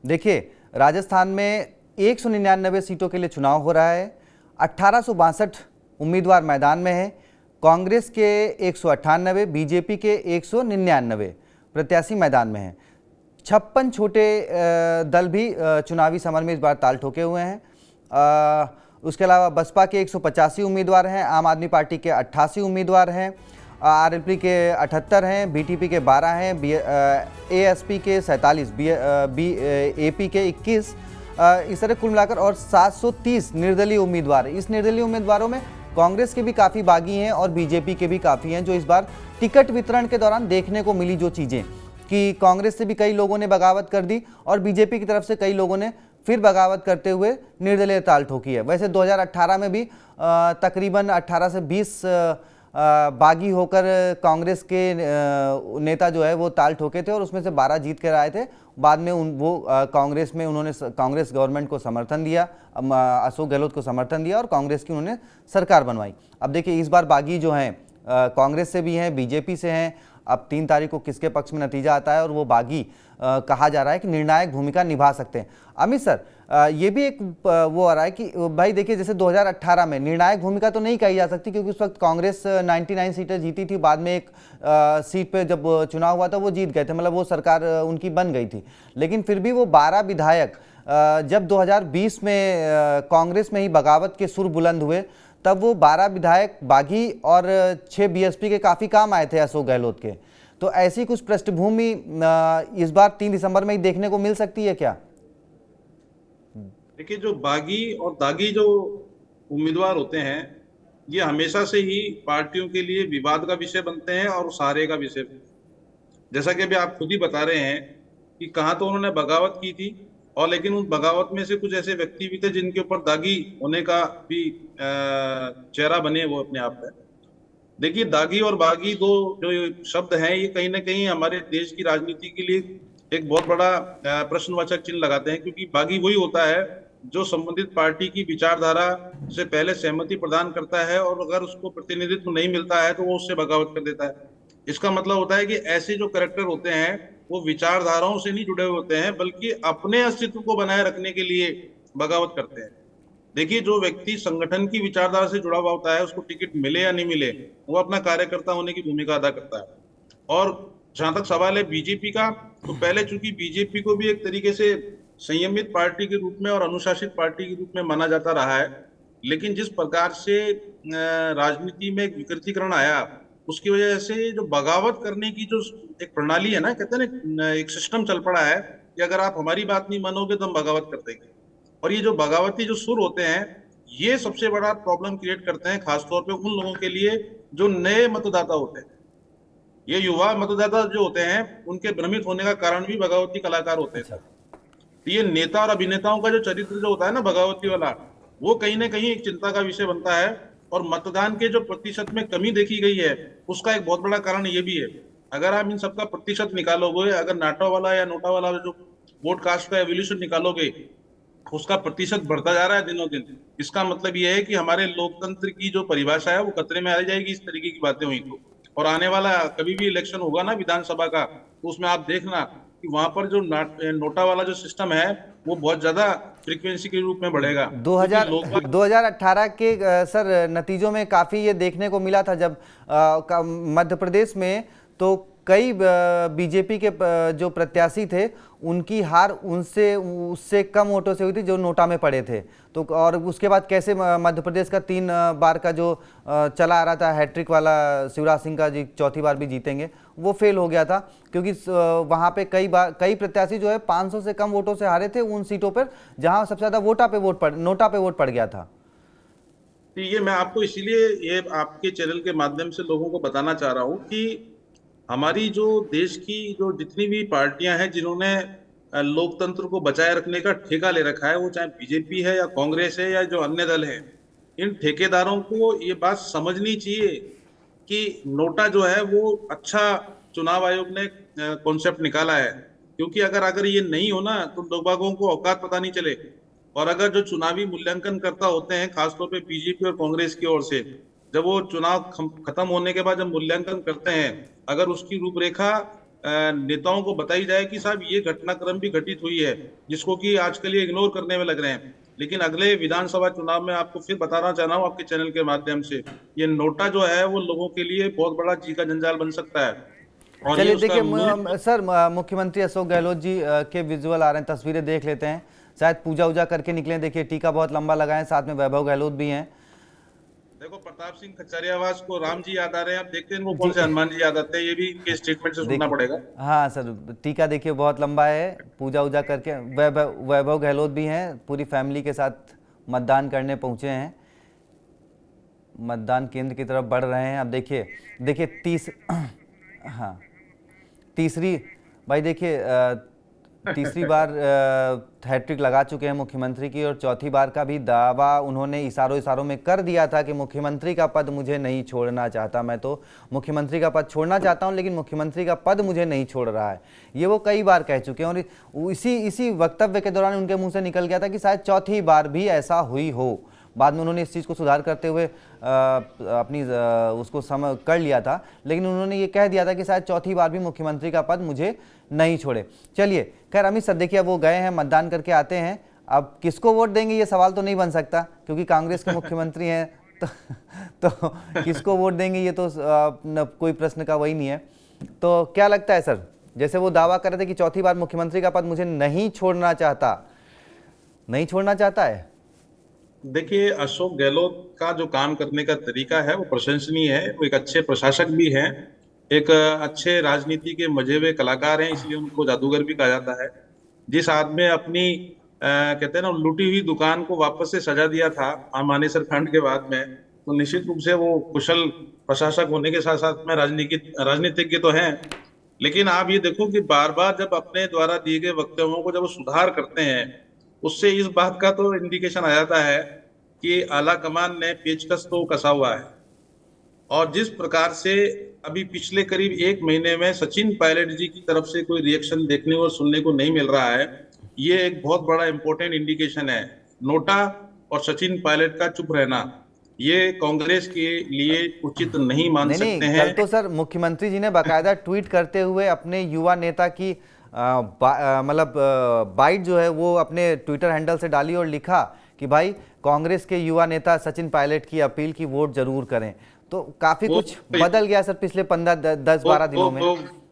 देखिए, राजस्थान में 199 सीटों के लिए चुनाव हो रहा है। 1862 उम्मीदवार मैदान में हैं। कांग्रेस के 198, बीजेपी के 199 प्रत्याशी मैदान में हैं। 56 छोटे दल भी चुनावी समर में इस बार ताल ठोके हुए हैं। उसके अलावा बसपा के 185 उम्मीदवार हैं, आम आदमी पार्टी के 88 उम्मीदवार हैं, आरएलपी के 78 हैं, बीटीपी के 12 हैं, एएसपी के 47, एपी के 21, इस तरह कुल मिलाकर और 730 निर्दलीय उम्मीदवार। इस निर्दलीय उम्मीदवारों में कांग्रेस के भी काफ़ी बागी हैं और बीजेपी के भी काफ़ी हैं। जो इस बार टिकट वितरण के दौरान देखने को मिली जो चीज़ें कि कांग्रेस से भी कई लोगों ने बगावत कर दी और बीजेपी की तरफ से कई लोगों ने फिर बगावत करते हुए निर्दलीय ताल ठोकी है। वैसे 2018 में भी तकरीबन 18 से 20 बागी होकर कांग्रेस के नेता जो है वो ताल ठोके थे और उसमें से 12 जीत कर आए थे। बाद में कांग्रेस में उन्होंने कांग्रेस गवर्नमेंट को समर्थन दिया, अशोक गहलोत को समर्थन दिया और कांग्रेस की उन्होंने सरकार बनवाई। अब देखिए, इस बार बागी जो हैं कांग्रेस से भी हैं, बीजेपी से हैं। अब 3 तारीख को किसके पक्ष में नतीजा आता है और वो बागी कहा जा रहा है कि निर्णायक भूमिका निभा सकते हैं। अमित सर, ये भी एक वो आ रहा है कि भाई देखिए, जैसे 2018 में निर्णायक भूमिका तो नहीं कही जा सकती क्योंकि उस वक्त कांग्रेस 99 सीटें जीती थी। बाद में एक सीट पे जब चुनाव हुआ था वो जीत गए थे, मतलब वो सरकार उनकी बन गई थी। लेकिन फिर भी वो 12 विधायक जब 2020 में कांग्रेस में ही बगावत के सुर बुलंद हुए तब वो 12 विधायक बागी और 6 बीएसपी के काफ़ी काम आए थे अशोक गहलोत के। तो ऐसी कुछ पृष्ठभूमि इस बार 3 दिसंबर में ही देखने को मिल सकती है क्या? देखिए, जो बागी और दागी जो उम्मीदवार होते हैं ये हमेशा से ही पार्टियों के लिए विवाद का विषय बनते हैं और सहारे का विषय। जैसा कि अभी आप खुद ही बता रहे हैं कि कहाँ तो उन्होंने बगावत की थी और लेकिन उस बगावत में से कुछ ऐसे व्यक्ति भी थे जिनके ऊपर दागी होने का भी चेहरा बने वो अपने आप में। देखिए, दागी और बागी दो जो शब्द हैं ये कहीं ना कहीं हमारे देश की राजनीति के लिए एक बहुत बड़ा प्रश्नवाचक चिन्ह लगाते हैं, क्योंकि बागी वही होता है जो संबंधित पार्टी की विचारधारा से पहले सहमति प्रदान करता है और अगर उसको प्रतिनिधित्व नहीं मिलता है तो वो उससे बगावत कर देता है। इसका मतलब होता है कि ऐसे जो कैरेक्टर होते हैं वो विचारधाराओं से नहीं जुड़े हुए होते हैं बल्कि अपने अस्तित्व को बनाए रखने के लिए बगावत करते हैं। देखिए, जो व्यक्ति संगठन की विचारधारा से जुड़ा हुआ होता है उसको टिकट मिले या नहीं मिले वो अपना कार्यकर्ता होने की भूमिका अदा करता है। और जहां तक सवाल है बीजेपी का, तो पहले चूंकि बीजेपी को भी एक तरीके से संयमित पार्टी के रूप में और अनुशासित पार्टी के रूप में माना जाता रहा है, लेकिन जिस प्रकार से राजनीति में एक विकृतीकरण आया उसकी वजह से जो बगावत करने की जो एक प्रणाली है ना, कहते हैं ना एक सिस्टम चल पड़ा है कि अगर आप हमारी बात नहीं मानोगे तो हम बगावत कर देंगे। और ये जो बगावती जो सुर होते हैं ये सबसे बड़ा प्रॉब्लम क्रिएट करते हैं, खासतौर पे उन लोगों के लिए जो नए मतदाता होते हैं। ये युवा मतदाता जो होते हैं उनके भ्रमित होने का कारण भी बगावती कलाकार होते हैं। तो ये नेता और अभिनेताओं का जो चरित्र जो होता है ना बगावती वाला, वो कहीं ना कहीं एक चिंता का विषय बनता है। और मतदान के जो प्रतिशत में कमी देखी गई है उसका एक बहुत बड़ा कारण ये भी है। अगर आप इन सबका प्रतिशत निकालोगे, अगर नाटा वाला या नोटा वाला जो वोट कास्ट का एवोल्यूशन निकालोगे उसका प्रतिशत बढ़ता जा रहा है दिनों दिन। इसका मतलब यह है कि हमारे लोकतंत्र की जो परिभाषा है वो खतरे में आ जाएगी इस तरीके की बातें हुई तो। और आने वाला कभी भी इलेक्शन होगा ना विधानसभा का, तो उसमें आप देखना कि वहां पर जो नोटा वाला जो सिस्टम है वो बहुत ज्यादा फ्रीक्वेंसी के रूप में बढ़ेगा। 2018 के सर नतीजों में काफ़ी ये देखने को मिला था जब मध्य प्रदेश में तो कई बीजेपी के जो प्रत्याशी थे उनकी हार उससे कम वोटों से हुई थी जो नोटा में पड़े थे। तो और उसके बाद कैसे मध्य प्रदेश का 3 बार का जो चला आ रहा था हैट्रिक वाला शिवराज सिंह का जी 4थी बार भी जीतेंगे, वो फेल हो गया था क्योंकि वहाँ पे कई प्रत्याशी जो है 500 से कम वोटों से हारे थे उन सीटों पर जहाँ सबसे ज़्यादा नोटा पे वोट पड़ गया था। ये मैं आपको इसीलिए ये आपके चैनल के माध्यम से लोगों को बताना चाह रहा हूँ कि हमारी जो देश की जो जितनी भी पार्टियां हैं जिन्होंने लोकतंत्र को बचाए रखने का ठेका ले रखा है, वो चाहे बीजेपी है या कांग्रेस है या जो अन्य दल है, इन ठेकेदारों को ये बात समझनी चाहिए कि नोटा जो है वो अच्छा चुनाव आयोग ने कॉन्सेप्ट निकाला है। क्योंकि अगर ये नहीं हो ना तो लोगों को औकात पता नहीं चले। और अगर जो चुनावी मूल्यांकन करता होते हैं खासतौर पे बीजेपी और कांग्रेस की ओर से, जब वो चुनाव खत्म होने के बाद जब मूल्यांकन करते हैं, अगर उसकी रूपरेखा नेताओं को बताई जाए कि साहब ये घटनाक्रम भी घटित हुई है, जिसको कि आजकल ये इग्नोर करने में लग रहे हैं। लेकिन अगले विधानसभा चुनाव में आपको फिर बताना चाह रहा हूँ आपके चैनल के माध्यम से, ये नोटा जो है वो लोगों के लिए बहुत बड़ा जी का जंजाल बन सकता है। और ये चलिए उसका देखिए मूल सर, मुख्यमंत्री अशोक गहलोत जी के विजुअल आ रहे हैं, तस्वीरें देख लेते हैं। शायद पूजा उजा करके निकले। देखिए टीका बहुत लंबा लगाए हैं, साथ में वैभव गहलोत भी हैं। देखो, प्रताप सिंह खच्चरियावास को राम जी याद आ रहे हैं, आप देखते हैं इनको कौन जी से हनुमान जी याद आते हैं, ये भी इनके स्टेटमेंट से सुनना देखिए, पड़ेगा। हाँ सर, टीका देखिए बहुत लंबा है। पूजा उजा करके वैभव गहलोत भी हैं, पूरी फैमिली के साथ मतदान करने पहुंचे हैं, मतदान केंद्र की तरफ बढ़ रहे हैं। अब देखिए देखिए हाँ, तीसरी, भाई देखिए तीसरी बार हैट्रिक लगा चुके हैं मुख्यमंत्री की, और चौथी बार का भी दावा उन्होंने इशारों इशारों में कर दिया था कि मुख्यमंत्री का पद मुझे नहीं छोड़ना चाहता, मैं तो मुख्यमंत्री का पद छोड़ना चाहता हूं लेकिन मुख्यमंत्री का पद मुझे नहीं छोड़ रहा है। ये वो कई बार कह चुके हैं, और इसी वक्तव्य के दौरान उनके मुंह से निकल गया था कि शायद चौथी बार भी ऐसा हुई हो। बाद में उन्होंने इस चीज़ को सुधार करते हुए उसको समझ कर लिया था, लेकिन उन्होंने ये कह दिया था कि शायद चौथी बार भी मुख्यमंत्री का पद मुझे नहीं छोड़े। चलिए खैर, अमित सर देखिए, अब वो गए हैं, मतदान करके आते हैं। अब किसको वोट देंगे ये सवाल तो नहीं बन सकता, क्योंकि कांग्रेस के मुख्यमंत्री हैं तो किसको वोट देंगे ये तो कोई प्रश्न का वही नहीं है। तो क्या लगता है सर, जैसे वो दावा कर रहे थे कि चौथी बार मुख्यमंत्री का पद मुझे नहीं छोड़ना चाहता है। देखिए, अशोक गहलोत का जो काम करने का तरीका है वो प्रशंसनीय है। वो एक अच्छे प्रशासक भी हैं, एक अच्छे राजनीति के मजे हुए कलाकार हैं, इसलिए उनको जादूगर भी कहा जाता है। जिस आदमी ने अपनी कहते हैं ना, लूटी हुई दुकान को वापस से सजा दिया था मानेसर कांड के बाद में, तो निश्चित रूप से वो कुशल प्रशासक होने के साथ साथ में राजनीतिज्ञ तो हैं। लेकिन आप ये देखो कि बार बार जब अपने द्वारा दिए गए वक्तव्यों को जब वो सुधार करते हैं, उससे इस बात का तो इंडिकेशन आ जाता है कि आला कमान ने पेचकस तो कसा हुआ है। और जिस प्रकार से अभी पिछले करीब 1 महीने में सचिन पायलट जी की तरफ से कोई रिएक्शन देखने और सुनने को नहीं मिल रहा है, ये एक बहुत बड़ा इंपॉर्टेंट इंडिकेशन है। नोटा और सचिन पायलट का चुप रहना ये कांग्रेस के लिए उचित नहीं मान नहीं, सकते कल हैं। तो सर मुख्यमंत्री जी ने बाकायदा ट्वीट करते हुए अपने युवा नेता की मतलब बाइट जो है वो अपने ट्विटर हैंडल से डाली और लिखा कि भाई कांग्रेस के युवा नेता सचिन पायलट की अपील की वोट जरूर करें। तो काफी कुछ बदल गया सर पिछले 10-12 दिनों में।